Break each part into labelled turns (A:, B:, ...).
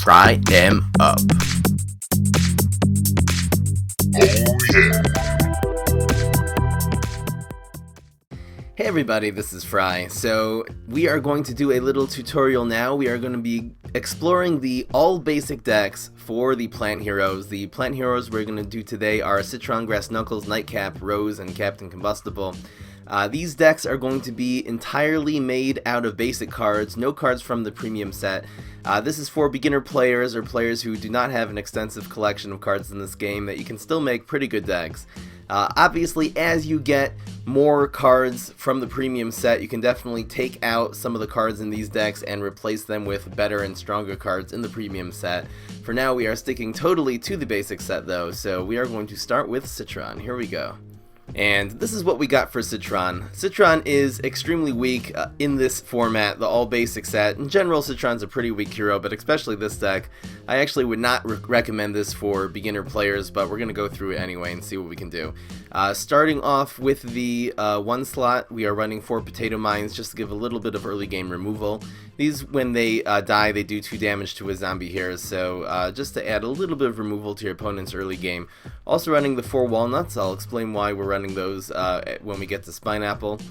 A: fry them up. Oh yeah. Hey everybody, this is Fry. So we are going to do a little tutorial now. We are going to be exploring the all basic decks for the plant heroes. The plant heroes we're going to do today are Citron, Grass Knuckles, Nightcap, Rose, and Captain Combustible. These decks are going to be entirely made out of basic cards, no cards from the premium set. This is for beginner players or players who do not have an extensive collection of cards in this game that you can still make pretty good decks. Obviously, as you get more cards from the premium set, you can definitely take out some of the cards in these decks and replace them with better and stronger cards in the premium set. For now, we are sticking totally to the basic set though, so we are going to start with Citron. Here we go. And this is what we got for Citron. Citron is extremely weak in this format, the all basic set. In general, Citron's a pretty weak hero, but especially this deck. I actually would not recommend this for beginner players, but we're going to go through it anyway and see what we can do. Starting off with the one slot, we are running 4 potato mines just to give a little bit of early game removal. These, when they die, they do 2 damage to a zombie here, so just to add a little bit of removal to your opponent's early game. Also running the 4 walnuts. I'll explain why we're running those when we get to Spineapple.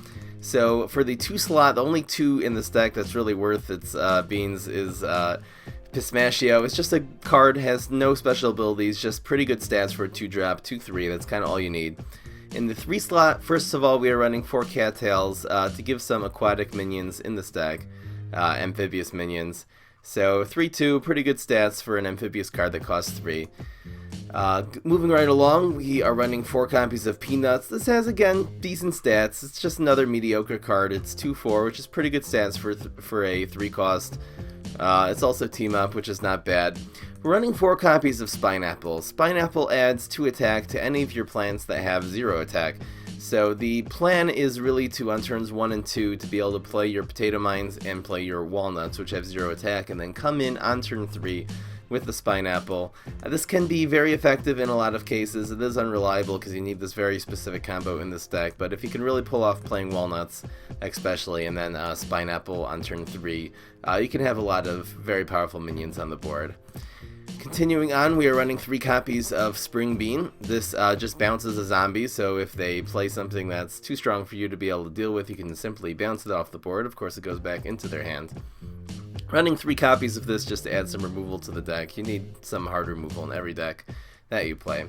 A: So for the 2 slot, the only 2 in this deck that's really worth its beans is PvZh. It's just a card, has no special abilities, just pretty good stats for a 2-drop, 2/3, that's kind of all you need. In the 3 slot, first of all, we are running 4 cattails to give some aquatic minions in this deck, amphibious minions. So 3/2, pretty good stats for an amphibious card that costs 3. Moving right along, we are running 4 copies of Peanuts. This has, again, decent stats. It's just another mediocre card. It's 2/4, which is pretty good stats for a 3 cost. It's also Team Up, which is not bad. We're running 4 copies of Spineapple. Spineapple adds 2 attack to any of your plants that have 0 attack. So the plan is really to, on turns 1 and 2, to be able to play your potato mines and play your walnuts, which have 0 attack, and then come in on turn 3 with the Spineapple. This can be very effective in a lot of cases. It is unreliable because you need this very specific combo in this deck, but if you can really pull off playing walnuts especially, and then Spineapple on turn 3, you can have a lot of very powerful minions on the board. Continuing on, we are running 3 copies of Spring Bean. This just bounces a zombie, so if they play something that's too strong for you to be able to deal with, you can simply bounce it off the board. Of course, it goes back into their hand. Running 3 copies of this just to add some removal to the deck. You need some hard removal in every deck that you play.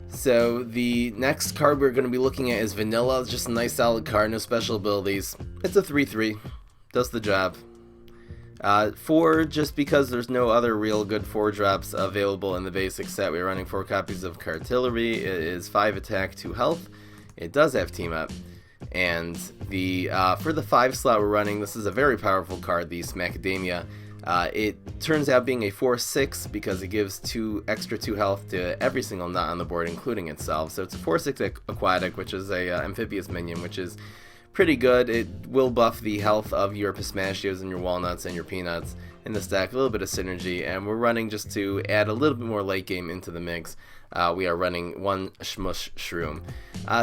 A: So the next card we're going to be looking at is Vanilla. It's just a nice solid card, no special abilities. It's a 3/3, does the job. 4, just because there's no other real good 4-drops available in the basic set. We're running 4 copies of Cartillery. It is 5 attack, 2 health. It does have Team Up. And the for the 5 slot we're running, this is a very powerful card, the Smackademia. It turns out being a 4/6 because it gives 2 extra 2 health to every single nut on the board, including itself. So it's a 4/6 aquatic, which is a amphibious minion, which is pretty good. It will buff the health of your pistachios and your walnuts and your peanuts in this deck, a little bit of synergy, and we're running just to add a little bit more late game into the mix. We are running 1 Shmush Shroom.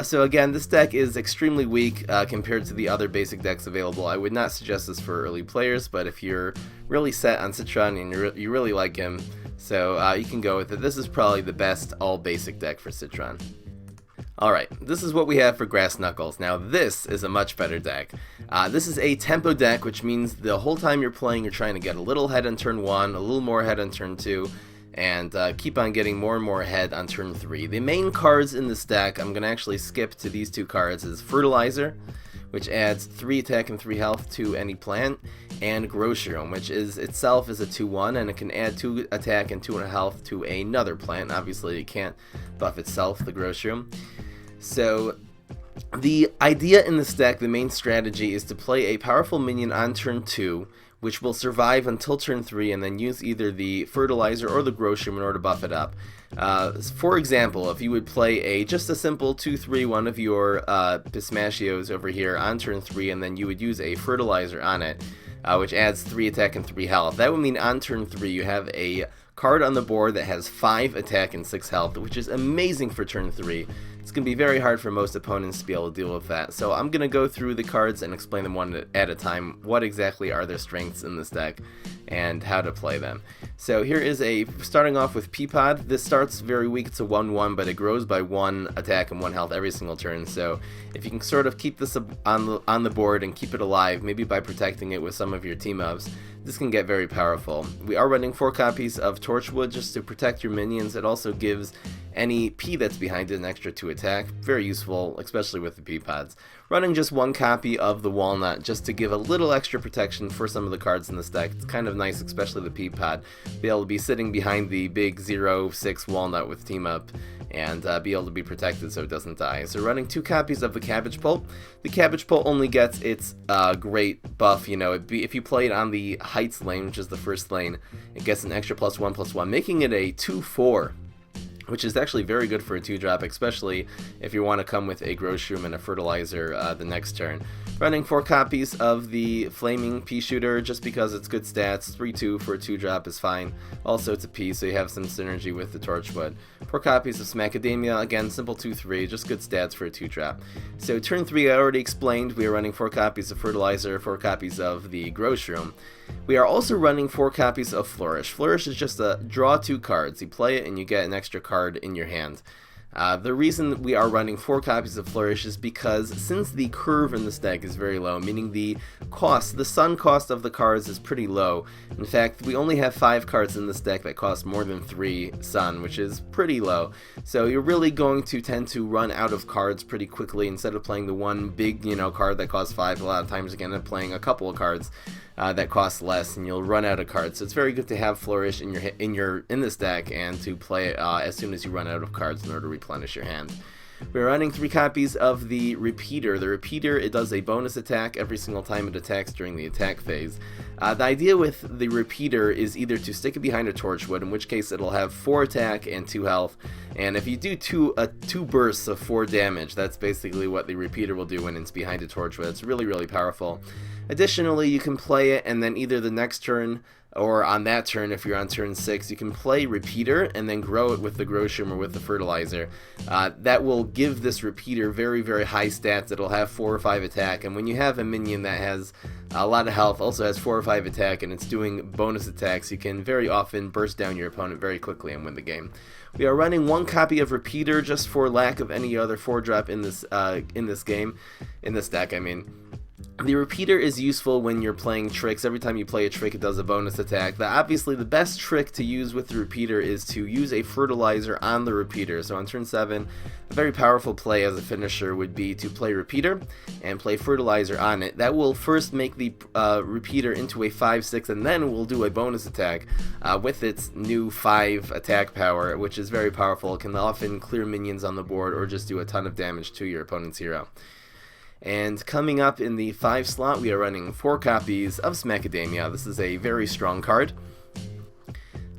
A: So again, this deck is extremely weak compared to the other basic decks available. I would not suggest this for early players, but if you're really set on Citron and you really like him, so you can go with it. This is probably the best all basic deck for Citron. Alright, this is what we have for Grass Knuckles. Now this is a much better deck. This is a tempo deck, which means the whole time you're playing, you're trying to get a little ahead on turn 1, a little more ahead on turn 2, and keep on getting more and more ahead on turn 3. The main cards in this deck, I'm going to actually skip to these 2 cards, is Fertilizer, which adds 3 attack and 3 health to any plant, and Grocerum, which is itself is a 2/1, and it can add 2 attack and 2 health to another plant. Obviously, it can't buff itself, the Grocerum. So the idea in this deck, the main strategy, is to play a powerful minion on turn 2, which will survive until turn 3, and then use either the Fertilizer or the Grocerum in order to buff it up. For example, if you would play just a simple 2/3 one of your Pistachios over here on turn 3, and then you would use a Fertilizer on it, which adds 3 attack and 3 health. That would mean on turn 3 you have a card on the board that has 5 attack and 6 health, which is amazing for turn 3. It's going to be very hard for most opponents to be able to deal with that. So I'm going to go through the cards and explain them one at a time. What exactly are their strengths in this deck and how to play them. So here is starting off with Peapod. This starts very weak, it's a 1-1, but it grows by 1 attack and 1 health every single turn. So if you can sort of keep this on the board and keep it alive, maybe by protecting it with some of your team-ups, this can get very powerful. We are running 4 copies of Torchwood just to protect your minions. It also gives any P that's behind it an extra 2 attack. Very useful, especially with the Peapods. Running just 1 copy of the Walnut just to give a little extra protection for some of the cards in this deck. It's kind of nice, especially the Peapod, be able to be sitting behind the big 0/6 Walnut with Team Up and be able to be protected so it doesn't die. So running 2 copies of the Cabbage Pulp. The Cabbage Pulp only gets its great buff, you know, if you play it on the Heights lane, which is the first lane, it gets an extra +1/+1, making it a 2/4. Which is actually very good for a 2-drop, especially if you want to come with a Grow Shroom and a Fertilizer the next turn. Running 4 copies of the Flaming Pea Shooter just because it's good stats. 3/2 for a 2-drop is fine. Also, it's a Pea, so you have some synergy with the Torchwood. 4 copies of Smackademia, again, simple 2/3, just good stats for a 2-drop. So turn 3, I already explained, we are running 4 copies of Fertilizer, 4 copies of the Grow Shroom. We are also running 4 copies of Flourish. Flourish is just a draw 2 cards. You play it and you get an extra card in your hand. The reason we are running 4 copies of Flourish is because since the curve in this deck is very low, meaning the sun cost of the cards is pretty low. In fact, we only have 5 cards in this deck that cost more than 3 sun, which is pretty low. So you're really going to tend to run out of cards pretty quickly. Instead of playing the one big, card that costs 5, a lot of times you're going to end up playing a couple of cards that cost less, and you'll run out of cards. So it's very good to have Flourish in this deck and to play it as soon as you run out of cards in order to replenish your hand. We're running 3 copies of the Repeater. The Repeater, it does a bonus attack every single time it attacks during the attack phase. The idea with the Repeater is either to stick it behind a Torchwood, in which case it'll have 4 attack and 2 health, and if you do 2 bursts of 4 damage, that's basically what the Repeater will do when it's behind a Torchwood. It's really, really powerful. Additionally, you can play it, and then either the next turn or on that turn, if you're on turn 6, you can play Repeater and then grow it with the Grow Shroom or with the Fertilizer. That will give this Repeater very, very high stats. It'll have 4 or 5 attack, and when you have a minion that has a lot of health, also has 4 or 5 attack, and it's doing bonus attacks, you can very often burst down your opponent very quickly and win the game. We are running 1 copy of Repeater just for lack of any other 4-drop in this deck, I mean. The Repeater is useful when you're playing tricks. Every time you play a trick, it does a bonus attack. Obviously, the best trick to use with the Repeater is to use a Fertilizer on the Repeater. So on turn 7, a very powerful play as a finisher would be to play Repeater and play Fertilizer on it. That will first make the Repeater into a 5/6, and then will do a bonus attack with its new 5 attack power, which is very powerful. It can often clear minions on the board or just do a ton of damage to your opponent's hero. And coming up in the 5 slot, we are running 4 copies of Smackademia. This is a very strong card.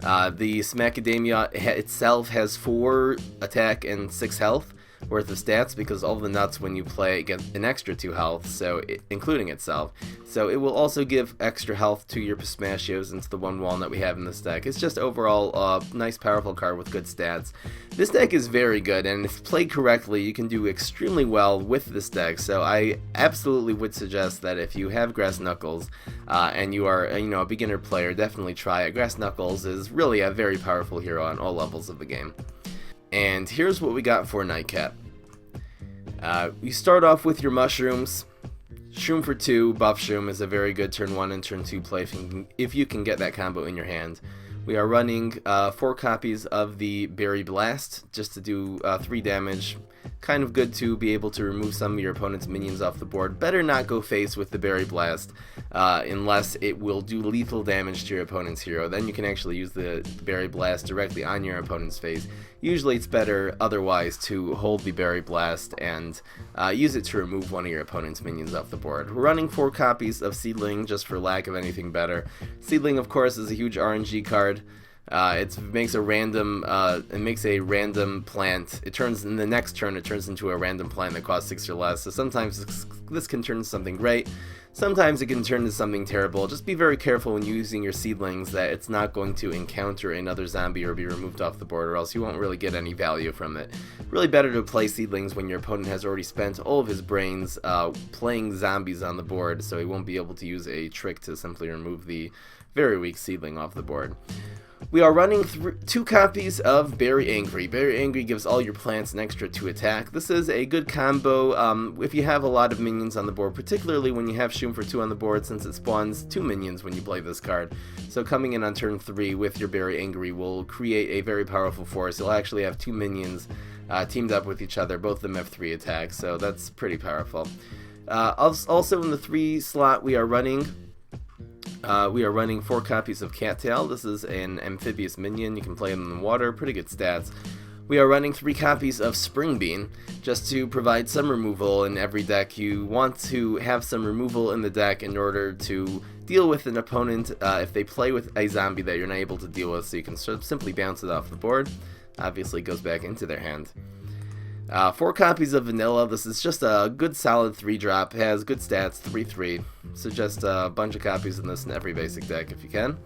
A: The Smackademia itself has 4 attack and 6 health worth of stats, because all the nuts when you play get an extra 2 health, so including itself. So it will also give extra health to your pistachios into the 1 walnut we have in this deck. It's just overall a nice powerful card with good stats. This deck is very good, and if played correctly, you can do extremely well with this deck. So I absolutely would suggest that if you have Grass Knuckles and you are a beginner player, definitely try it. Grass Knuckles is really a very powerful hero on all levels of the game. And here's what we got for Nightcap. You start off with your mushrooms. Shroom for 2, buff Shroom is a very good turn 1 and turn 2 play if you can get that combo in your hand. We are running 4 copies of the Berry Blast just to do 3 damage. Kind of good to be able to remove some of your opponent's minions off the board. Better not go face with the Berry Blast unless it will do lethal damage to your opponent's hero. Then you can actually use the Berry Blast directly on your opponent's face. Usually it's better otherwise to hold the Berry Blast and use it to remove one of your opponent's minions off the board. We're running 4 copies of Seedling just for lack of anything better. Seedling, of course, is a huge RNG card. It makes a random plant. It turns in the next turn. It turns into a random plant that costs 6 or less. So sometimes this can turn into something great. Sometimes it can turn into something terrible. Just be very careful when using your seedlings that it's not going to encounter another zombie or be removed off the board, or else you won't really get any value from it. Really better to play seedlings when your opponent has already spent all of his brains playing zombies on the board, so he won't be able to use a trick to simply remove the very weak seedling off the board. We are running 2 copies of Berry Angry. Berry Angry gives all your plants an extra 2 attack. This is a good combo if you have a lot of minions on the board, particularly when you have Shoom for 2 on the board, since it spawns 2 minions when you play this card. So coming in on turn 3 with your Berry Angry will create a very powerful force. You'll actually have 2 minions teamed up with each other. Both of them have 3 attacks, so that's pretty powerful. Also in the 3 slot we are running 4 copies of Cattail. This is an amphibious minion. You can play them in the water. Pretty good stats. We are running 3 copies of Spring Bean, just to provide some removal in every deck. You want to have some removal in the deck in order to deal with an opponent if they play with a zombie that you're not able to deal with, so you can sort of simply bounce it off the board. Obviously it goes back into their hand. 4 copies of Vanilla. This is just a good solid 3-drop. Has good stats, 3/3. Suggest a bunch of copies of this in every basic deck if you can.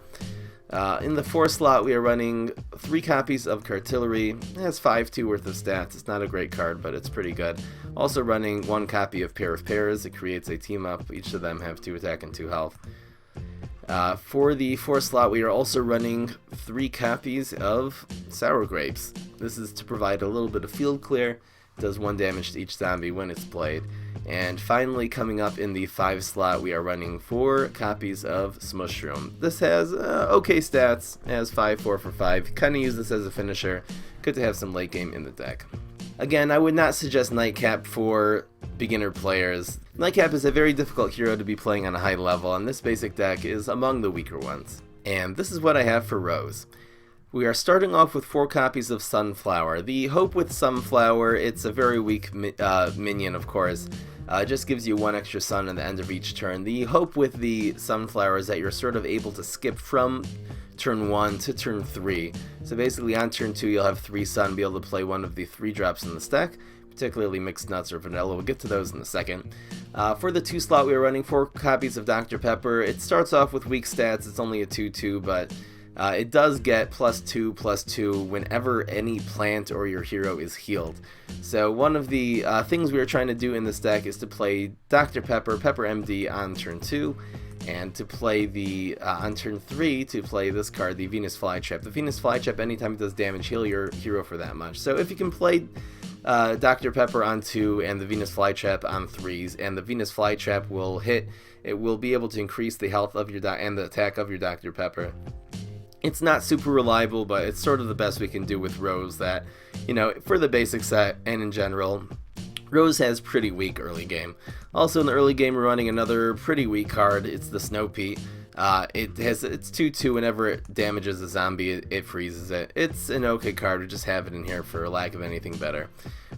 A: In the 4 slot we are running 3 copies of Cartillery. It has 5/2 worth of stats. It's not a great card, but it's pretty good. Also running 1 copy of Pair of Pairs. It creates a team up. Each of them have 2 attack and 2 health. For the 4 slot we are also running 3 copies of Sour Grapes. This is to provide a little bit of field clear. It does 1 damage to each zombie when it's played. And finally, coming up in the 5 slot, we are running 4 copies of Smushroom. This has okay stats. It has 5/4 for 5. Kind of use this as a finisher. Good to have some late game in the deck. Again, I would not suggest Nightcap for beginner players. Nightcap is a very difficult hero to be playing on a high level, and this basic deck is among the weaker ones. And this is what I have for Rose. We are starting off with 4 copies of Sunflower. The hope with Sunflower, it's a very weak minion, of course. Just gives you 1 extra sun at the end of each turn. The hope with the Sunflower is that you're sort of able to skip from turn 1 to turn 3. So basically on turn 2 you'll have 3 sun, be able to play one of the 3 drops in the stack, particularly mixed nuts or vanilla. We'll get to those in a second. For the 2 slot we are running 4 copies of Dr. Pepper. It starts off with weak stats. It's only a 2/2, but it does get +2/+2 whenever any plant or your hero is healed. So one of the things we are trying to do in this deck is to play Dr. Pepper, Pepper MD on turn 2, and to play the on turn 3 to play this card, the Venus Flytrap. The Venus Flytrap, anytime it does damage, heal your hero for that much. So if you can play Dr. Pepper on 2 and the Venus Flytrap on 3s, and the Venus Flytrap will hit, it will be able to increase the health of your and the attack of your Dr. Pepper. It's not super reliable, but it's sort of the best we can do with Rose that, you know, for the basic set and in general, Rose has pretty weak early game. Also in the early game we're running another pretty weak card. It's the Snow Pea. It's 2/2. Whenever it damages a zombie, it freezes it. It's an okay card. We just have it in here for lack of anything better.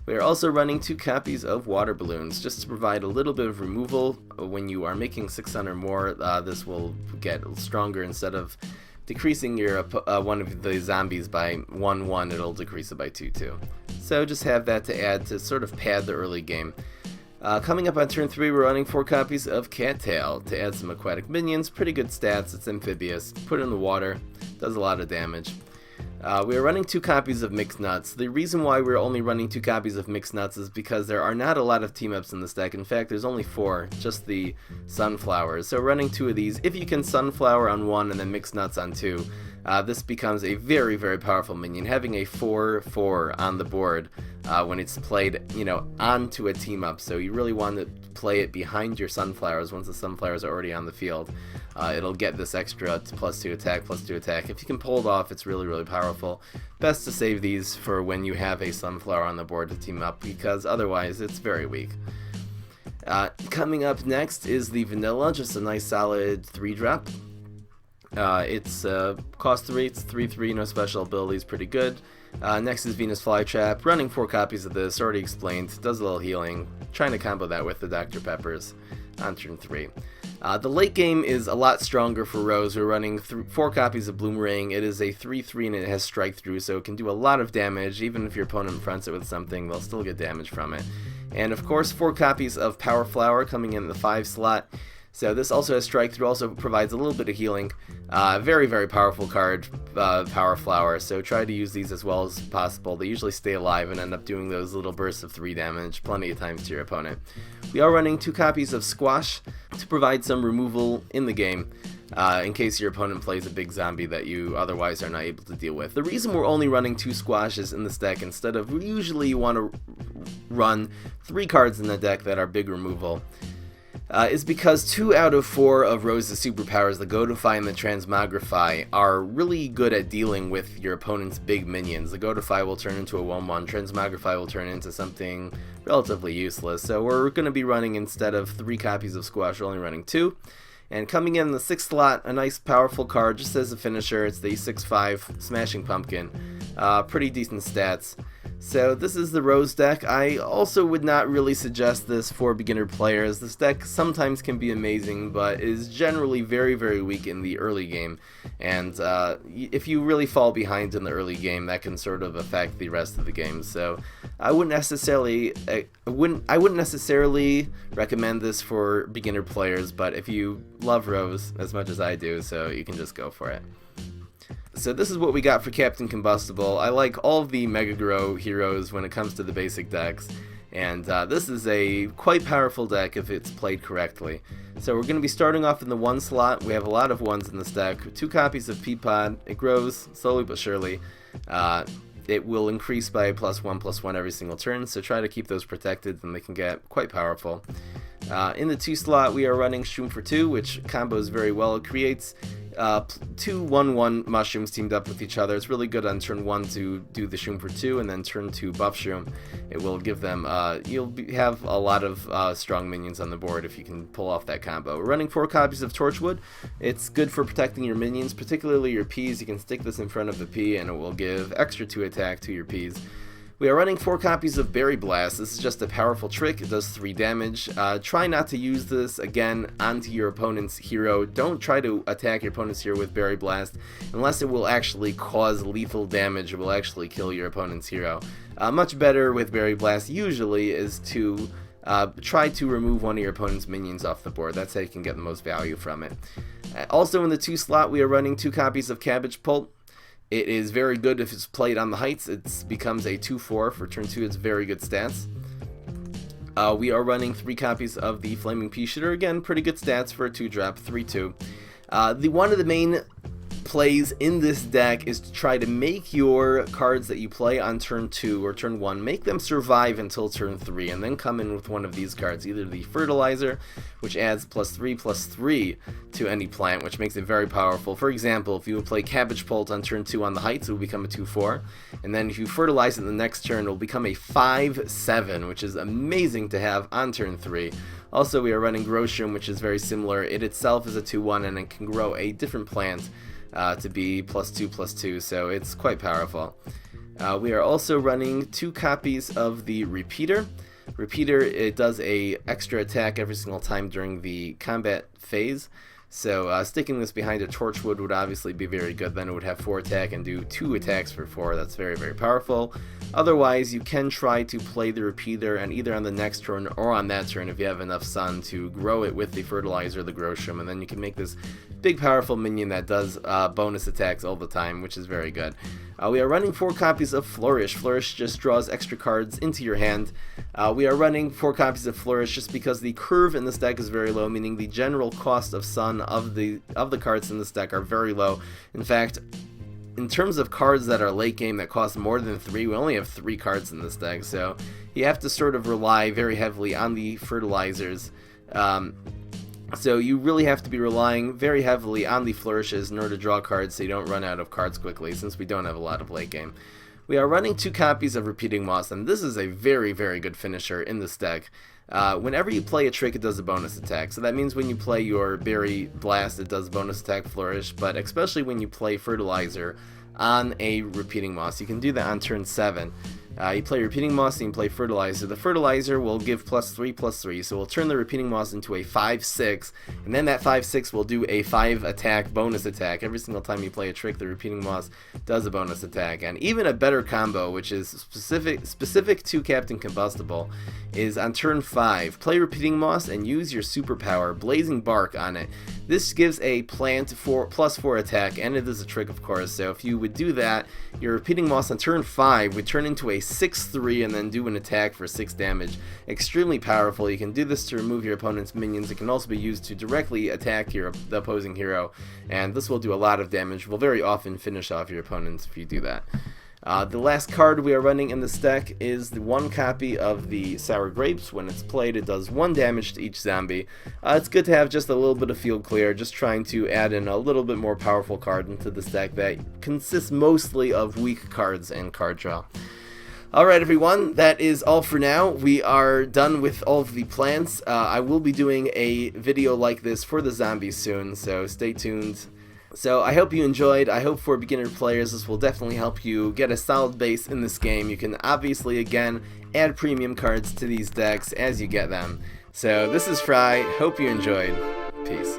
A: We are also running 2 copies of Water Balloons, just to provide a little bit of removal. When you are making 6 or more, this will get stronger. Instead of decreasing your one of the zombies by 1/1, it'll decrease it by 2/2. So just have that to add to sort of pad the early game. Coming up on turn 3, we're running 4 copies of Cattail to add some aquatic minions. Pretty good stats. It's amphibious. Put it in the water. Does a lot of damage. We are running 2 copies of Mixed Nuts. The reason why we're only running 2 copies of Mixed Nuts is because there are not a lot of team-ups in this deck. In fact, there's only 4, just the Sunflowers. So running 2 of these, if you can Sunflower on 1 and then Mixed Nuts on 2, this becomes a very, very powerful minion. Having a 4/4 on the board when it's played, you know, onto a team-up. So you really want to play it behind your Sunflowers once the Sunflowers are already on the field. It'll get this extra +2 attack, +2 attack. If you can pull it off, it's really, really powerful. Best to save these for when you have a Sunflower on the board to team up, because otherwise it's very weak. Coming up next is the Vanilla, just a nice solid 3-drop. It's cost 3, it's 3/3, no special abilities, pretty good. Next is Venus Flytrap, running 4 copies of this, already explained, does a little healing. Trying to combo that with the Dr. Peppers on turn 3. The late game is a lot stronger for Rose. We're running 4 copies of Bloomerang. It is a 3/3 and it has strike through, so it can do a lot of damage. Even if your opponent fronts it with something, they'll still get damage from it. And of course 4 copies of Power Flower coming in the 5 slot. So this also has Strike Through, also provides a little bit of healing. Very, very powerful card, Power Flower, so try to use these as well as possible. They usually stay alive and end up doing those little bursts of 3 damage plenty of times to your opponent. We are running 2 copies of Squash to provide some removal in the game, in case your opponent plays a big zombie that you otherwise are not able to deal with. The reason we're only running 2 Squashes in this deck instead of usually you want to run 3 cards in the deck that are big removal, is because 2 out of 4 of Rose's superpowers, the Godify and the Transmogrify, are really good at dealing with your opponent's big minions. The Godify will turn into a 1/1, Transmogrify will turn into something relatively useless. So we're going to be running, instead of 3 copies of Squash, we're only running 2. And coming in the 6th slot, a nice powerful card just as a finisher. It's the 6/5 Smashing Pumpkin. Pretty decent stats. So this is the Rose deck. I also would not really suggest this for beginner players. This deck sometimes can be amazing, but is generally very, very weak in the early game. And if you really fall behind in the early game, that can sort of affect the rest of the game. So I wouldn't necessarily recommend this for beginner players, but if you love Rose as much as I do, so you can just go for it. So this is what we got for Captain Combustible. I like all of the Mega Grow heroes when it comes to the basic decks, and this is a quite powerful deck if it's played correctly. So we're going to be starting off in the 1 slot. We have a lot of 1s in this deck. 2 copies of Peapod. It grows slowly but surely. It will increase by +1/+1 every single turn, so try to keep those protected and they can get quite powerful. In the 2 slot we are running Shroom for 2, which combos very well. It creates 2 1/1 mushrooms teamed up with each other. It's really good on turn 1 to do the Shroom for 2, and then turn 2 buff Shroom. It will give them, have a lot of strong minions on the board if you can pull off that combo. We're running 4 copies of Torchwood. It's good for protecting your minions, particularly your Ps. You can stick this in front of the P and it will give extra 2 attack to your Ps. We are running 4 copies of Berry Blast. This is just a powerful trick. It does 3 damage. Try not to use this, again, onto your opponent's hero. Don't try to attack your opponent's hero with Berry Blast unless it will actually cause lethal damage. It will actually kill your opponent's hero. Much better with Berry Blast usually is to try to remove one of your opponent's minions off the board. That's how you can get the most value from it. Also in the 2 slot, we are running 2 copies of Cabbage Pulp. It is very good if it's played on the heights. It becomes a 2/4 for turn 2. It's very good stats. We are running 3 copies of the Flaming Pea Shooter. Again, pretty good stats for a 2-drop, 3/2. One of the main plays in this deck is to try to make your cards that you play on turn 2 or turn 1, make them survive until turn 3, and then come in with one of these cards, either the Fertilizer, which adds +3/+3 to any plant, which makes it very powerful. For example, if you would play Cabbage Pult on turn 2 on the heights, it will become a 2/4, and then if you fertilize it the next turn, it will become a 5/7, which is amazing to have on turn 3. Also, we are running Growshroom, which is very similar. It itself is a 2/1, and it can grow a different plant to be +2/+2, so it's quite powerful. We are also running 2 copies of the Repeater. Repeater, it does a extra attack every single time during the combat phase, so sticking this behind a Torchwood would obviously be very good. Then it would have 4 attack and do 2 attacks for 4. That's very, very powerful. Otherwise, you can try to play the Repeater, and either on the next turn or on that turn, if you have enough sun, to grow it with the Fertilizer, the Growshroom, and then you can make this big powerful minion that does bonus attacks all the time, which is very good. We are running 4 copies of Flourish. Flourish just draws extra cards into your hand. We are running 4 copies of Flourish just because the curve in this deck is very low, meaning the general cost of sun of the cards in this deck are very low. In fact, in terms of cards that are late game that cost more than 3, we only have 3 cards in this deck, so you have to sort of rely very heavily on the Fertilizers. So you really have to be relying very heavily on the Flourishes in order to draw cards so you don't run out of cards quickly, since we don't have a lot of late game. We are running 2 copies of Repeating Moss, and this is a very, very good finisher in this deck. Whenever you play a trick, it does a bonus attack. So that means when you play your Berry Blast, it does bonus attack Flourish, but especially when you play Fertilizer on a Repeating Moss. You can do that on turn 7. You play Repeating Moss and you play Fertilizer. The Fertilizer will give +3/+3, so we'll turn the Repeating Moss into a 5/6, and then that 5/6 will do a 5 attack bonus attack. Every single time you play a trick, the Repeating Moss does a bonus attack. And even a better combo, which is specific to Captain Combustible, is on turn 5. Play Repeating Moss and use your superpower, Blazing Bark, on it. This gives a plant for +4 attack, and it is a trick, of course, so if you would do that, your Repeating Moss on turn 5 would turn into a 6/3 and then do an attack for 6 damage. Extremely powerful. You can do this to remove your opponent's minions. It can also be used to directly attack the opposing hero, and this will do a lot of damage. Will very often finish off your opponents if you do that. The last card we are running in this deck is the 1 copy of the Sour Grapes. When it's played, it does 1 damage to each zombie. It's good to have just a little bit of field clear, just trying to add in a little bit more powerful card into this deck that consists mostly of weak cards and card draw. Alright everyone, that is all for now. We are done with all of the plants. I will be doing a video like this for the zombies soon, so stay tuned. So I hope you enjoyed. I hope for beginner players this will definitely help you get a solid base in this game. You can obviously, again, add premium cards to these decks as you get them. So this is Fry. Hope you enjoyed. Peace.